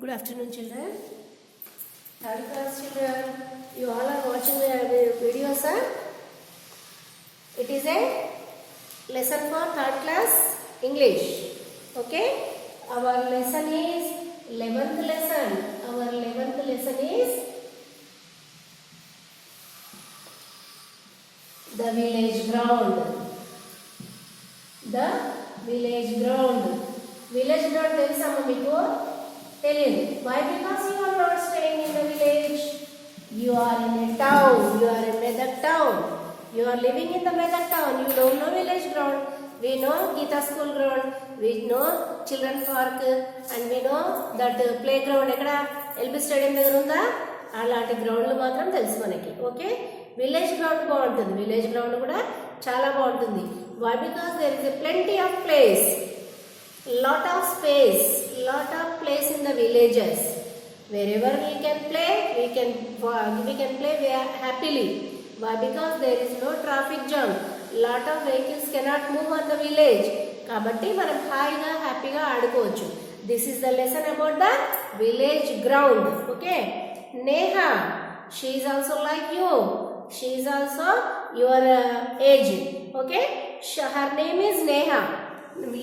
Good afternoon, children. Third class children, you all are watching the video, sir. It is a lesson for third class English. Okay, our lesson is 11th lesson. Our 11th lesson is the village ground. The village ground. Village ground తెలుసా మీకు? తెలియదు. Why? Because you are not staying in the village. You are in a town. You are in Medak town. You are living in the Medak town. You don't know village ground. We know Geeta school ground. We know children park, and we know that playground ఎక్కడ LB stadium దగ్గర ఉందా, అలాంటి గ్రౌండ్లు మాత్రం తెలుసు మనకి. Okay, village ground బాగుంటుంది. Village ground కూడా చాలా బాగుంటుంది. Why? Because there is a plenty of place. Lot of space, lot of place in the villages. Wherever we can play, we can play happily. Why? Because there is no traffic jam. Lot of vehicles cannot move on the village. కాబట్టి మనం హాయిగా హ్యాపీగా ఆడుకోవచ్చు. This is the lesson about the village ground. Okay, Neha, she is also like you. She is also your age. Okay, her name is Neha.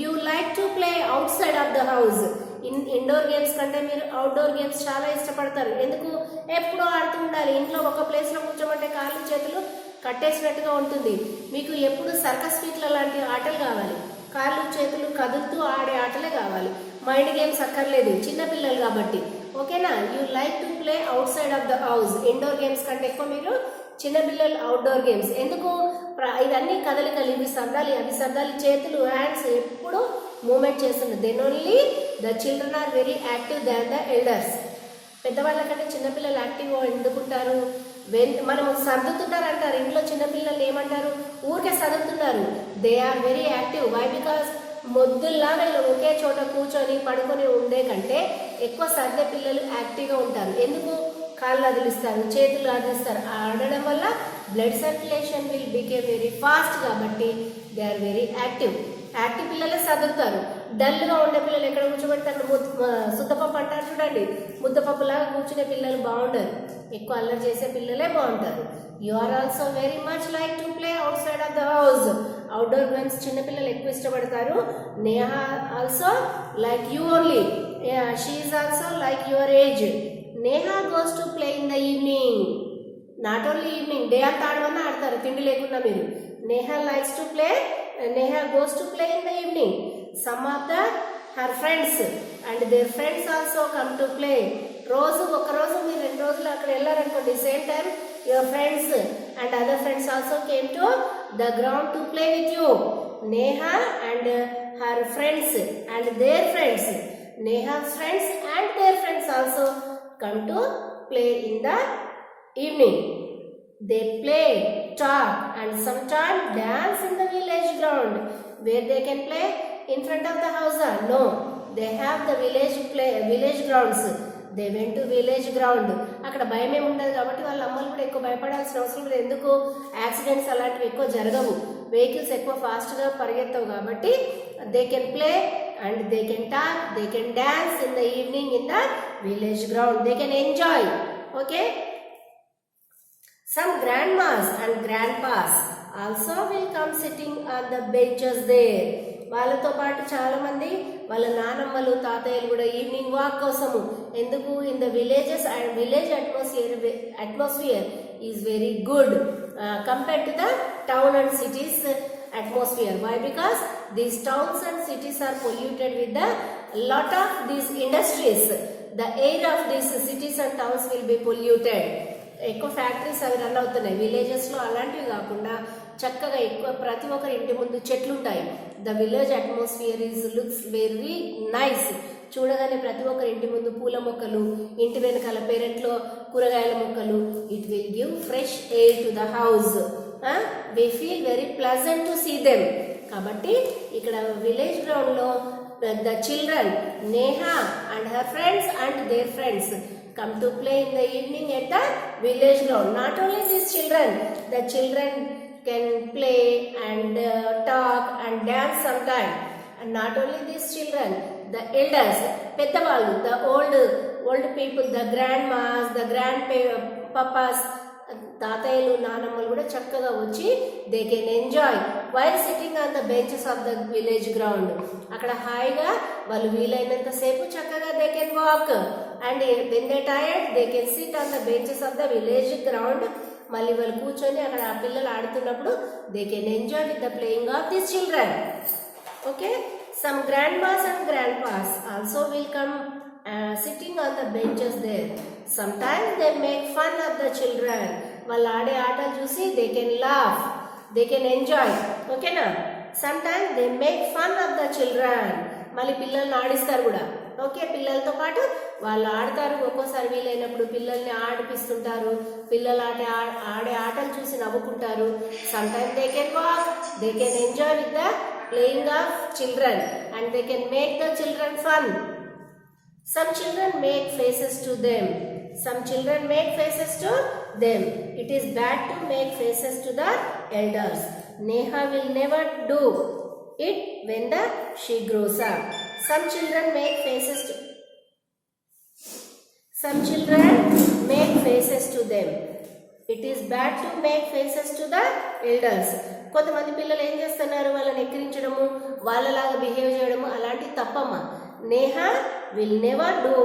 You like to play outside of the house. Indoor games కంటే మీరు outdoor games చాలా ఇష్టపడతారు. ఎందుకు? ఎప్పుడూ ఆడుతూ ఉండాలి. ఇంట్లో ఒక ప్లేస్లో కూర్చోమంటే కాళ్ళు చేతులు కట్టేసినట్టుగా ఉంటుంది. మీకు ఎప్పుడు సర్కస్ ఫీట్ల లాంటి ఆటలు కావాలి. కాళ్ళు చేతులు కదులుతూ ఆడే ఆటలే కావాలి. మైండ్ గేమ్స్ అక్కర్లేదు, చిన్నపిల్లలు కాబట్టి. ఓకేనా? You like to play outside of the house. Indoor games కంటే ఎక్కువ మీరు చిన్నపిల్లలు అవుట్డోర్ గేమ్స్. ఎందుకు? ఇవన్నీ కదలికలు, ఇవి సర్దాలి, అవి సర్దాలి, చేతులు హ్యాండ్స్ ఎప్పుడు మూమెంట్ చేస్తున్నారు. Then only the children are very active than the elders. పెద్దవాళ్ళ కంటే చిన్నపిల్లలు యాక్టివ్గా ఎందుకుంటారు? మనం సర్దుతున్నారు అంటారు. ఇంట్లో చిన్నపిల్లలు ఏమంటారు? ఊరికే సర్దుతున్నారు. They are very active. Why? Because మొద్దుల్లా వీళ్ళు ఒకే చోట కూర్చొని పడుకొని ఉండే కంటే ఎక్కువ సర్దే పిల్లలు యాక్టివ్గా ఉంటారు. ఎందుకు? కాళ్ళు అదిలిస్తారు, చేతులు అదిలిస్తారు. ఆడడం వల్ల blood circulation will became very fast. కాబట్టి they are very active. Active పిల్లలే చదువుతారు. డల్గా ఉండే పిల్లలు ఎక్కడ కూర్చోబెడతారు? సుద్దపప్పు అంటారు చూడండి, ముద్దపప్పులాగా కూర్చునే పిల్లలు బాగుంటారు. ఎక్కువ అల్లరి చేసే పిల్లలే బాగుంటారు. You are also very much like to play outside of the house. Outdoor games చిన్నపిల్లలు ఎక్కువ ఇష్టపడతారు. Neha also like you only. She is also like your age. Neha goes to play in the evening. Not only evening, day అంతా ఆడమన్నా ఆడతారు తిండి లేకుండా మీరు. Neha likes to play. Neha goes to play in the evening. Some of her friends and their friends also come to play. ఒక రోజు మీరు 2 రోజులు అక్కడ వెళ్ళారనుకోండి, same time your friends and other friends also came to the ground to play with you. Neha and her friends and their friends. Neha's friends and their friends also come to play in the evening. They play, talk, and sometimes dance in the village ground. Where they can play? In front of the house? No, they have the village grounds. They went to village ground. అక్కడ భయమే ఉండదు కాబట్టి వాళ్ళ అమ్మలు కూడా ఎక్కువ భయపడాల్సిన అవసరం లేదు. ఎందుకు? యాక్సిడెంట్స్ అలాంటివి ఎక్కువ జరగవు. వెహికల్స్ ఎక్కువ ఫాస్ట్గా పరిగెత్తవు కాబట్టి they can play and they can talk, they can dance in the evening in the village ground. They can enjoy. Okay, some grandmas and grandpas also will come sitting on the benches there. వాళ్ళతో పాటు చాలా మంది వాళ్ళ నానమ్మలు తాతయ్యలు కూడా evening walk కోసము. ఎందుకు? In the villages and village atmosphere is very good compared to the town and cities atmosphere. Why? Because these towns and cities are polluted with the lot of these industries. The air of these cities and towns will be polluted. ఎక్కువ factories అవి run అవుతున్నాయి. విలేజెస్లో అలాంటివి కాకుండా చక్కగా ఎక్కువ ప్రతి ఒక్కరి ఇంటి ముందు చెట్లు ఉంటాయి. The village atmosphere looks very nice. చూడగానే ప్రతి ఒక్కరి ఇంటి ముందు పూల మొక్కలు, ఇంటి వెనకాల పెరట్లో కూరగాయల మొక్కలు. It will give fresh air to the house. We feel very pleasant to see them. కాబట్టి ఇక్కడ విలేజ్ గ్రౌండ్ లో the children, Neha and her friends and their friends come to play in the evening at the village ground. Not only these children, the children can play and talk and dance sometime. And not only these children, the elders, పెద్దవాళ్ళు, the old people, the grandmas, the grandpapas, తాతయ్యలు నానమ్మలు కూడా చక్కగా వచ్చి they can enjoy while sitting on the benches of the village ground. అక్కడ హాయిగా వాళ్ళు వీలైనంత సేపు చక్కగా they can walk and when they tired they can SIT on the benches of the village ground. మళ్ళీ వాళ్ళు కూర్చొని అక్కడ ఆ పిల్లలు ఆడుతున్నప్పుడు they can enjoy with the playing of this children. Okay, some grand mass and grand pass also will come sitting on the benches there. Sometimes they make fun of the children. వాళ్ళు ఆడే ఆటలు చూసి they can laugh, they can enjoy. ఓకేనా? Sometimes they make fun of the children. మళ్ళీ పిల్లల్ని ఆడిస్తారు కూడా. Okay, పిల్లలతో పాటు వాళ్ళు ఆడతారు. ఒక్కోసారి వీలైనప్పుడు పిల్లల్ని ఆడిపిస్తుంటారు. పిల్లలు ఆడే ఆటలు చూసి నవ్వుకుంటారు. Sometimes they can walk, they can enjoy with the playing of children and they can make the children fun. Some children make faces to them. Some children make faces to them. It is bad to make faces to the elders. Neha will never do it when she grows up. Some children make faces to them. It is bad to make faces to the elders. కొంతమంది పిల్లలు ఏం చేస్తున్నారు, వాళ్ళని ఎక్కిరించడము, వాళ్ళలాగా behave చేయడము అలాంటి తప్పమ్మా. Neha will never do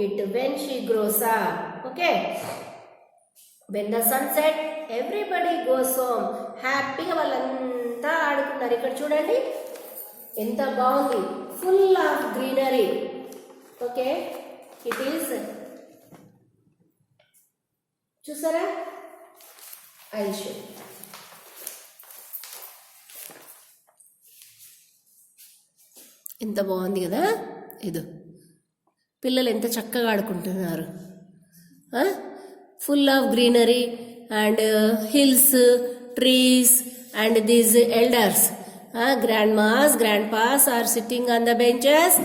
it when she grows up. Okay? When the sun set, everybody goes home. హ్యాపీగా వాళ్ళంతా ఆడుకున్నారు. ఇక్కడ చూడండి ఎంత బాగుంది, full of greenery. Okay, it is చూసారా, ఐ షో. ఎంత బాగుంది కదా. ఇది పిల్లలు ఎంత చక్కగా ఆడుకుంటున్నారు. Full of greenery and hills, trees and these elders, grandmas, grandpas are sitting on the benches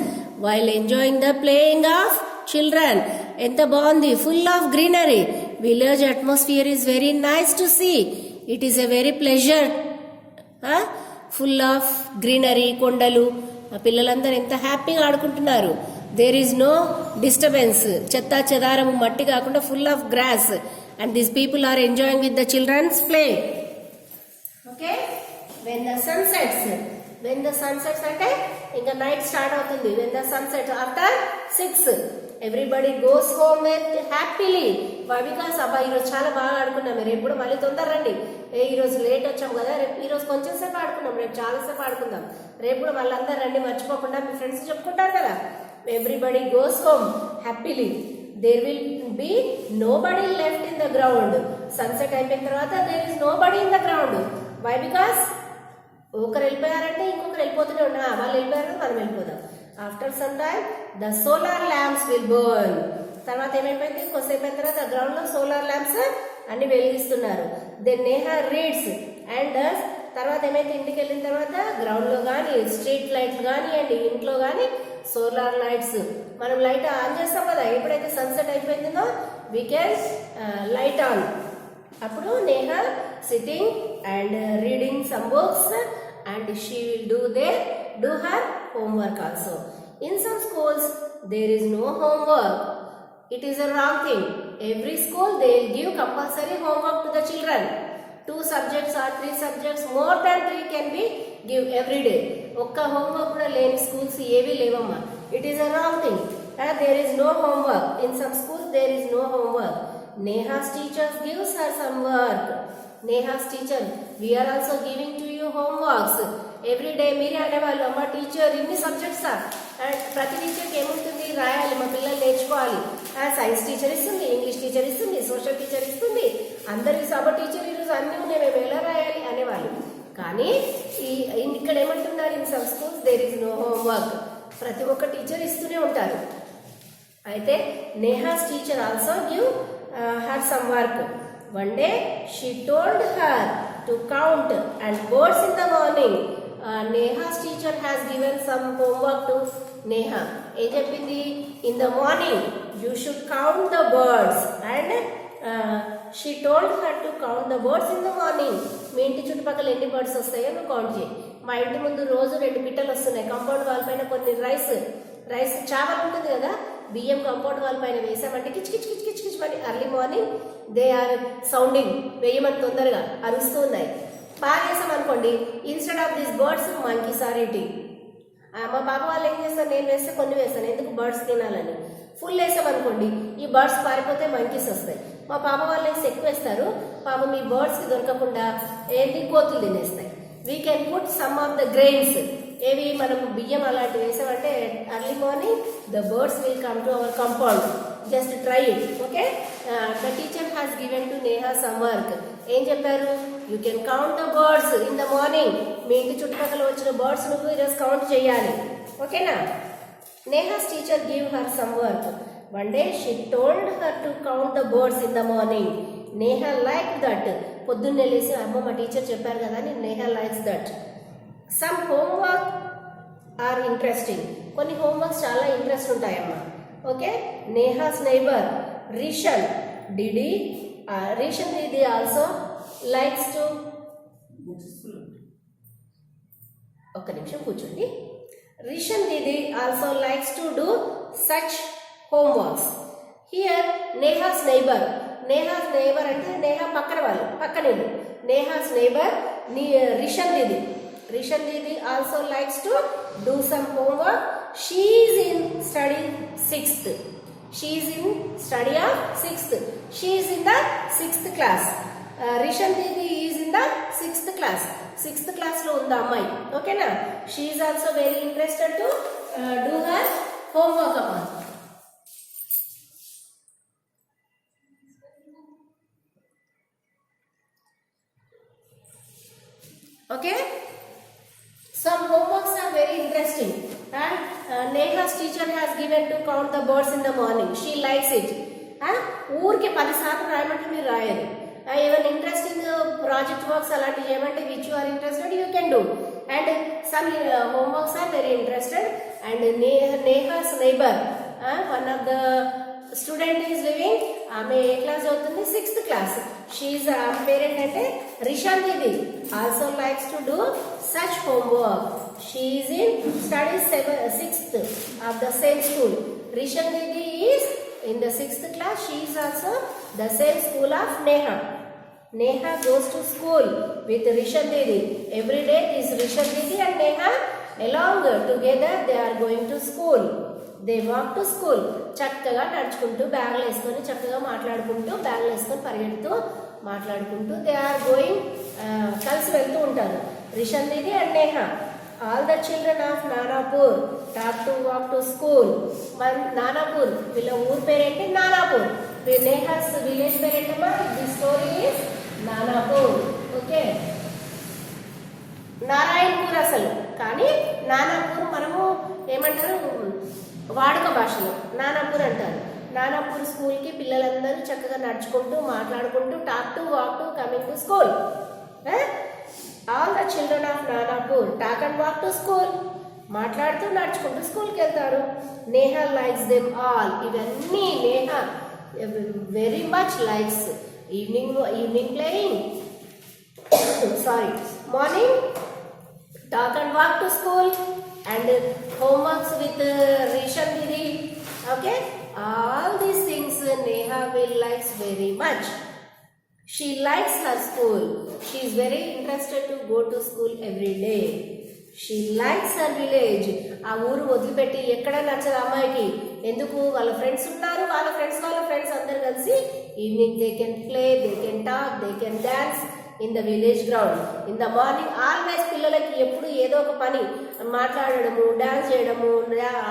while enjoying the playing of children. ఎంత బాగుంది, full of greenery. Village atmosphere is very nice to see. It is a very pleasure. Full of greenery, కొండలు, ఆ పిల్లలందరూ ఎంత హ్యాపీగా ఆడుకుంటున్నారు. There is no disturbance, చెత్త చెదారము మట్టి కాకుండా full of grass and these people are enjoying with the childrens play. Okay, when the sun sets అంటే ఇంకా నైట్ స్టార్ట్ అవుతుంది. When the sun set after 6 everybody goes home with happily. Because అబ్బా ఈరోజు చాలా బాగా ఆడుకున్నాం, రేపు కూడా మళ్ళీ తొందర రండి, ఈరోజు లేట్ వచ్చాం కదా, రేపు ఈరోజు కొంచెం సేపు ఆడుకున్నాం, రేపు చాలాసేపు ఆడుకుందాం, రేపు కూడా మళ్ళీ అందరు రండి మర్చిపోకుండా మీ ఫ్రెండ్స్ చెప్పుకుంటారు కదా. Everybody goes home happily. There will be nobody left in the ground. Sunset అయిపోయిన తర్వాత there is nobody in the ground. Why? Because ఒకరు వెళ్ళిపోయారంటే ఇంకొకరు వెళ్ళిపోతూనే ఉన్నా, వాళ్ళు వెళ్ళిపోయారంటే మనం వెళ్ళిపోదాం. After some time the solar lamps will burn. తర్వాత ఏమైపోయింది, కొద్దిసేపు అయిన తర్వాత గ్రౌండ్ లో సోలార్ ల్యాంప్స్ అన్ని వెలిగిస్తున్నారు. దెన్ నేహా రీడ్స్ అండ్ తర్వాత ఏమైతే ఇంటికి వెళ్ళిన తర్వాత గ్రౌండ్ లో కానీ, స్ట్రీట్ లైట్స్ కానీ అండ్ ఇంట్లో కానీ సోలార్ లైట్స్, మనం లైట్ ఆన్ చేస్తాం కదా, ఎప్పుడైతే సన్సెట్ అయిపోయిందో వీ కెన్ లైట్ ఆన్. అప్పుడు Neha sitting and reading some books and she will do her homework also. In some schools there is no homework. It is a wrong thing. Every school they will give compulsory homework to the children. 2 subjects or 3 subjects, more than 3 can be give every day. Okka homework kuda leni schools evi levamma. It is a wrong thing. There is no homework. In some schools there is no homework. Neha's teachers gives her some work. Neha's teacher, we are also giving to you homeworks. Every day మీరే అనేవాళ్ళు, అమ్మ teacher ఇన్ని సబ్జెక్ట్సా, ప్రతి టీచర్కి ఏముంటుంది రాయాలి, మా పిల్లలు నేర్చుకోవాలి. సైన్స్ టీచర్ ఇస్తుంది, ఇంగ్లీష్ టీచర్ ఇస్తుంది, సోషల్ టీచర్ ఇస్తుంది, అందరికి సబ టీచర్ ఈరోజు అన్నీ ఉన్నాయి, మేము ఎలా రాయాలి అనేవాళ్ళు. కానీ ఇక్కడ ఏమంటున్నారు, in some schools there is no homework. ప్రతి ఒక్క టీచర్ ఇస్తూనే ఉంటారు. అయితే Neha's teacher also give her some work. One day she told her to count and birds in the morning. Neha's teacher has given some homework to Neha. ఏం చెప్పింది, in the morning you should count the birds and she told her to count the birds in the morning. మీ ఇంటి చుట్టుపక్కల ఎన్ని birds వస్తాయో నువ్వు count చేయి. మా ఇంటి ముందు రోజు 2 పిట్టలు వస్తున్నాయి, కాంపౌండ్ వాల్ పైన కొన్ని రైస్ చావల్ ఉంటుంది కదా, బియ్యం కంపౌండ్ వాల్ పైన వేసామంటే కిచ్ కిచ్ కిచ్ కిచ్ కిచ్ అని early morning they are sounding, వేయమని తొందరగా అరుస్తూ ఉన్నాయి. బాగా వేసామనుకోండి, instead of these birds monkeys are eating. మా పాప వాళ్ళు ఏం చేస్తారు, నేను వేస్తే కొన్ని వేస్తాను ఎందుకు బర్డ్స్ తినాలని. ఫుల్ వేసామనుకోండి, ఈ బర్డ్స్ పారిపోతే మంకీస్ వస్తాయి. మా పాప వాళ్ళు వేసి ఎక్కువ వేస్తారు, పాపం ఈ బర్డ్స్కి దొరకకుండా ఏంటి కోతులు తినేస్తాయి. We can put some of the grains, ఏవి మనం బియ్యం అలాంటివి వేసామంటే early morning the birds will come to our compound. Just try it. Okay, the teacher has given to Neha some work. ఏం చెప్పారు, you can count the birds in the morning. మీ ఇంటి చుట్టుపక్కల వచ్చిన బర్డ్స్ నువ్వు ఈరోజు కౌంట్ చేయాలి. ఓకేనా. Neha's teacher give her some work. One day she told her to count the birds in the morning. Neha like that. పొద్దున్నే లేసి అమ్మ మా టీచర్ చెప్పారు కదా అని Neha likes that. Some homework are interesting. కొన్ని హోంవర్క్స్ చాలా ఇంట్రెస్ట్ ఉంటాయమ్మా. Okay, Neha's neighbour Rishan didi Rishan didi also likes to, ఒక్క నిమిషం కూర్చోండి. Rishan didi also likes to do such homeworks. Here Neha's neighbour. Neha's neighbour అంటే నేహా పక్కన వాళ్ళు, పక్కనేళ్ళు. Neha's neighbour Rishan didi. Rishan Didi also likes to do some homework. She is in study 6th. She is in study of 6th. She is in the 6th class. Rishan Didi is in the 6th class. 6th class lo unda ammai. Okay na? She is also very interested to do her homework amma. Okay? Some homeworks are very interesting, and Neha's teacher has given to count the birds in the morning. She likes it. ఊరికి 10 సార్లు రాయమంటే మీరు రాయరు. ఏమైనా interesting project works అలాంటివి చేయమంటే which you are interested you can do. And some homeworks are very interested. And Neha's neighbor, one of the student is living, ఆమె ఏ class చదువుతుంది, 6th class. She parent అంటే Rishan didi also likes to do such homework. She is in study 6th of the same school. Rishan Didi is in the 6th class. She is also the same school of Neha. Neha goes to school with Rishan Didi. Every day is Rishan Didi and Neha along together they are going to school. They walk to school. చక్కగా నడుచుకుంటూ బ్యాగులు వేసుకొని చక్కగా మాట్లాడుకుంటూ బ్యాగులు వేసుకొని పరిగెడుతూ మాట్లాడుకుంటూ దే ఆర్ గోయింగ్, కలిసి వెళ్తూ ఉంటారు Rishan Didi and Neha. All the children of Nanapur start to walk to school. Nanapur, వీళ్ళ ఊరు పేరేంటి నానాపూర్. Neha's village పేరేంటమ్మా, this story is Nanapur. Okay, Narayanpur అసలు, కానీ నానాపూర్ మనము ఏమంటారు వాడుక భాషలో నానాపూర్ అంటారు. నానాపూర్ స్కూల్కి పిల్లలందరూ చక్కగా నడుచుకుంటూ మాట్లాడుకుంటూ talk to walk to coming to school. All the children of Nanapur talk and walk to school. మాట్లాడుతూ నడుచుకుంటూ స్కూల్కి వెళ్తారు. Neha likes them all. ఇవన్నీ Neha very much likes. Evening playing, sorry morning talk and walk to school and homeworks with Rishan Didi. Okay, all these things Neha will likes very much. She likes her school. She is very interested to go to school every day. She likes her village. ఆ ఊరు వదిలిపెట్టి ఎక్కడ నచ్చదు అమ్మాయికి. ఎందుకు, వాళ్ళ friends ఉన్నారు, వాళ్ళ ఫ్రెండ్స్ అందరు కలిసి evening they can play, they can talk, they can dance in the village ground. In the morning always పిల్లలకి ఎప్పుడు ఏదో ఒక పని, మాట్లాడడము, డాన్స్ చేయడము,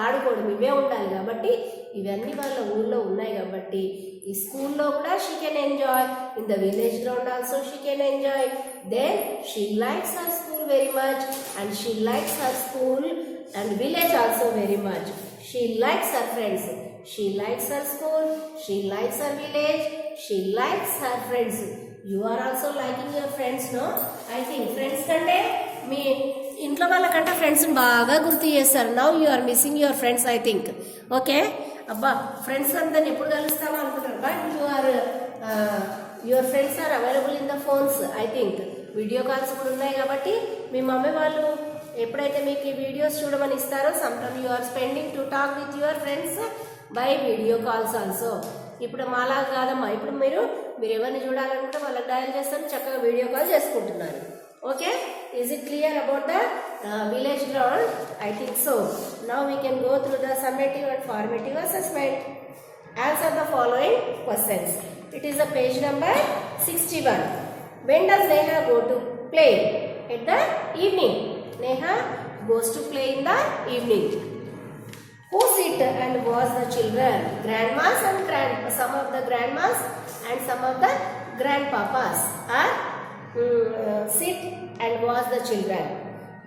ఆడుకోవడం ఇవే ఉండాలి. కాబట్టి ఇవన్నీ వాళ్ళ ఊళ్ళో ఉన్నాయి కాబట్టి ఈ స్కూల్లో కూడా she can enjoy, in the village ground also she can enjoy. Then she likes her school very much and she likes her school and village also very much. She likes her friends, she likes her school, she likes her village, she likes her friends. You are also liking your friends, no? I think friends కంటే మీ ఇంట్లో వాళ్ళకంటే ఫ్రెండ్స్ని బాగా గుర్తు చేస్తారు. Now you are missing your friends I think. Okay, అబ్బా friends అందరిని ఎప్పుడు కలుస్తామో అనుకుంటారు, but your friends are available in the phones. I think video calls కూడా ఉన్నాయి కాబట్టి మీ మమ్మీ వాళ్ళు ఎప్పుడైతే మీకు ఈ వీడియోస్ చూడమని ఇస్తారో sometime you are spending to talk with your friends by video calls also. ఇప్పుడు మాలా కాదమ్మా, ఇప్పుడు మీరు ఎవరిని చూడాలనుకుంటే వాళ్ళకి డయల్ చేస్తారు, చక్కగా వీడియో కాల్ చేసుకుంటున్నారు. Okay, is it clear about the village ground? I think so. Now we can go through the summative and formative assessment. Answer the following questions. It is a page number 61. When does Neha go to play? At the evening. Neha goes to play in the evening. Who sit and watch the children? Grandmas and some of the grandmas and some of the grandpapas are sit and watch the children.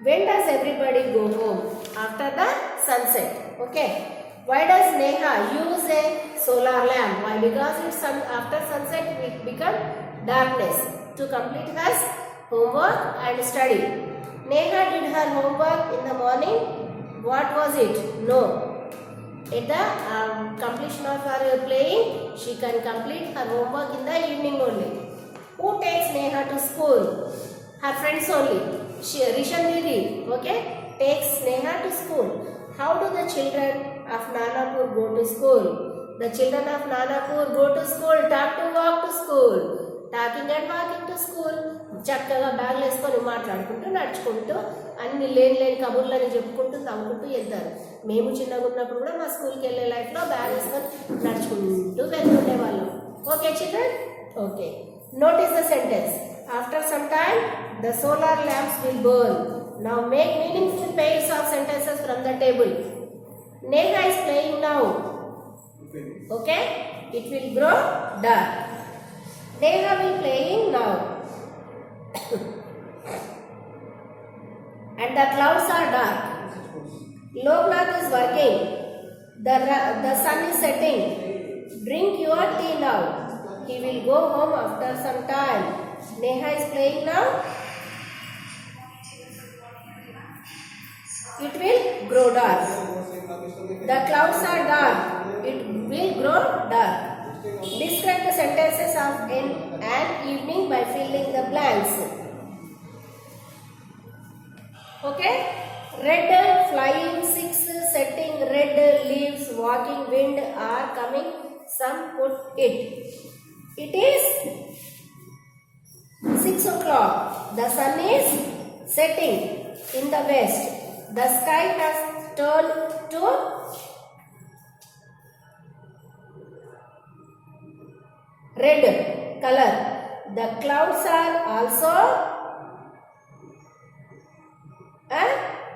When does everybody go home? After the sunset. Okay. Why does Neha use a solar lamp? Why? Because it's after sunset it become darkness to complete her homework and study. Neha did her homework in the morning. What was it? No. At the completion of her playing, she can complete her homework in the evening only. Who takes Neha to school? Her friends only. Rishan Didi, okay, takes Neha to school. How do the children of Nanapur go to school? The children of Nanapur go to school, talk to walk to school. Talking and walking to school. చక్కగా బ్యాగ్లు వేసుకొని మాట్లాడుకుంటూ నడుచుకుంటూ అన్ని లేని కబుర్లని చెప్పుకుంటూ తవ్వుకుంటూ వెళ్తారు. మేము చిన్నగా ఉన్నప్పుడు కూడా మా స్కూల్కి వెళ్ళే లైఫ్లో బ్యాగ్ వేసుకొని నడుచుకుంటూ వెళ్తుండే వాళ్ళం. Okay children? Okay, notice the sentence. After some time, the solar lamps will burn. Now make meaningful pairs of sentences from the table. Neha is playing now. Okay? It will grow dark. Neha will playing now. And the clouds are dark. Loknath is working. The sun is setting. Drink your tea now. He will go home after some time. Neha is playing now. It will grow dark. The clouds are dark. It will grow dark. Describe the sentences of an evening by filling the blanks. Okay? Red, flying, 6, setting, red, leaves, walking, wind are coming. Some put it. It is 6 o'clock. The sun is setting in the west. The sky has turned to red color. The clouds are also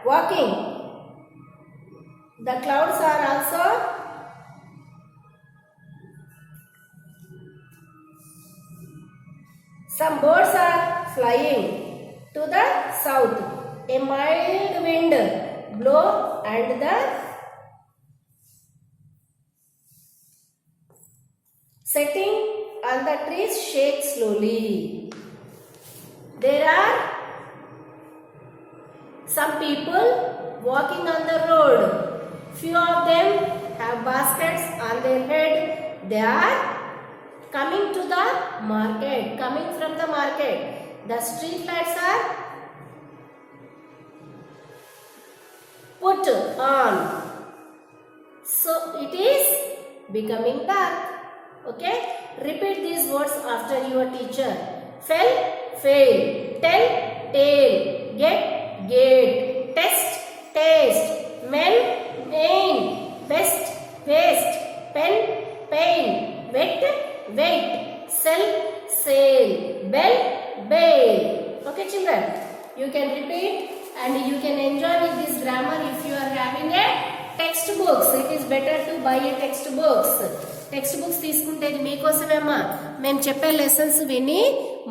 walking. The clouds are also some birds are flying to the south. A mild wind blow and the setting on the trees shake slowly. There are some people walking on the road. Few of them have baskets on their head. They are coming to the market, coming from the market. The street lights are put on. So it is becoming dark. Okay? Repeat these words after your teacher. Fell, fail. Tell, tale. Get, get. Test, taste. Men, main. Best, waste. Pen, pain. Wet, wait. Sell, sale. Bell, bail. Okay children, you can repeat and you can enjoy with this grammar if you are having a textbooks. It is better to buy a textbooks. Textbooks తీసుకుంటే ఇది మీకోసమేమ్మా. మేము చెప్పే lessons విని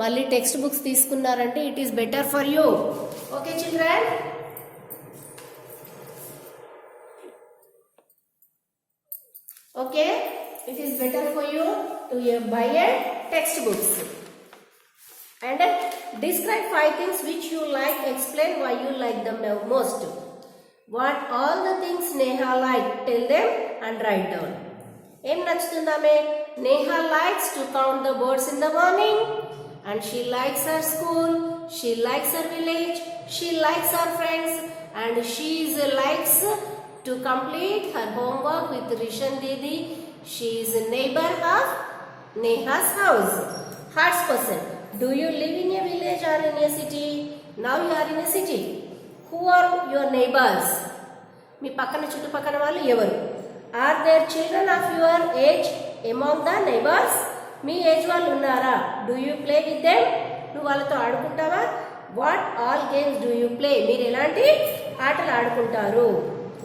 మళ్ళీ textbooks తీసుకున్నారంటే it is better for you. Okay children? Okay, it is better for you to buy a textbooks. And describe 5 things which you like. Explain why you like them most. What all the things Neha like, tell them and write down. Em nachutundame? Neha likes to count the birds in the morning, and she likes her school, she likes her village, she likes her friends, and she likes to complete her homework with Rishan Didi. She is a neighbor of Neha's house. Hearts person. Do you live in a village or in a city? Now you are in a city. Who are your neighbors? మీ పక్కన చుట్టుపక్కన వాళ్ళు ఎవరు? Are there children of your age among the neighbors? Me age వాళ్ళు ఉన్నారా? Do you play with them? నువ్వు వాళ్ళతో ఆడుకుంటావా? What all games do you play? మీరు ఎలాంటి ఆటలు ఆడుకుంటారు?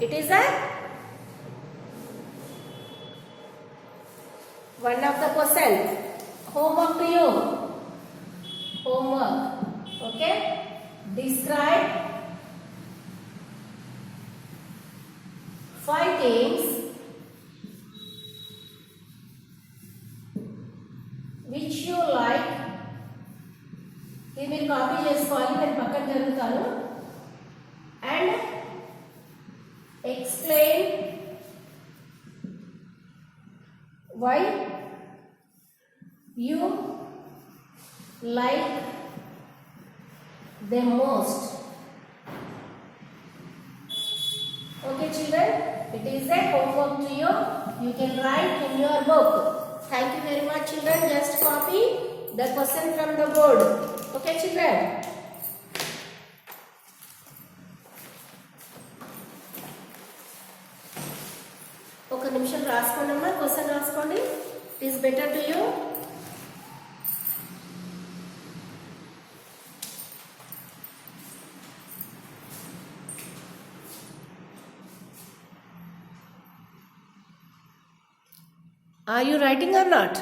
It is a one of the question. Homework to you. Homework. Okay? Describe 5 things which you like. ఇది మీరు కాపీ చేసుకోవాలి, నేను పక్కన జరుగుతాను. And explain why you like them most. Okay children, it is a homework to you. You can write in your book. Thank you very much children. Just copy the question from the board. Okay children. ఒక నిమిషం రాసుకోండి అమ్మా, question రాసుకోండి. It is better to you. Are you writing or not?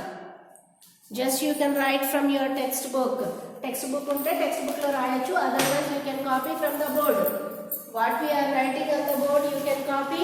Just you can write from your textbook. Textbook unte textbook lo rayachu, otherwise you can copy from the board. What we are writing on the board you can copy.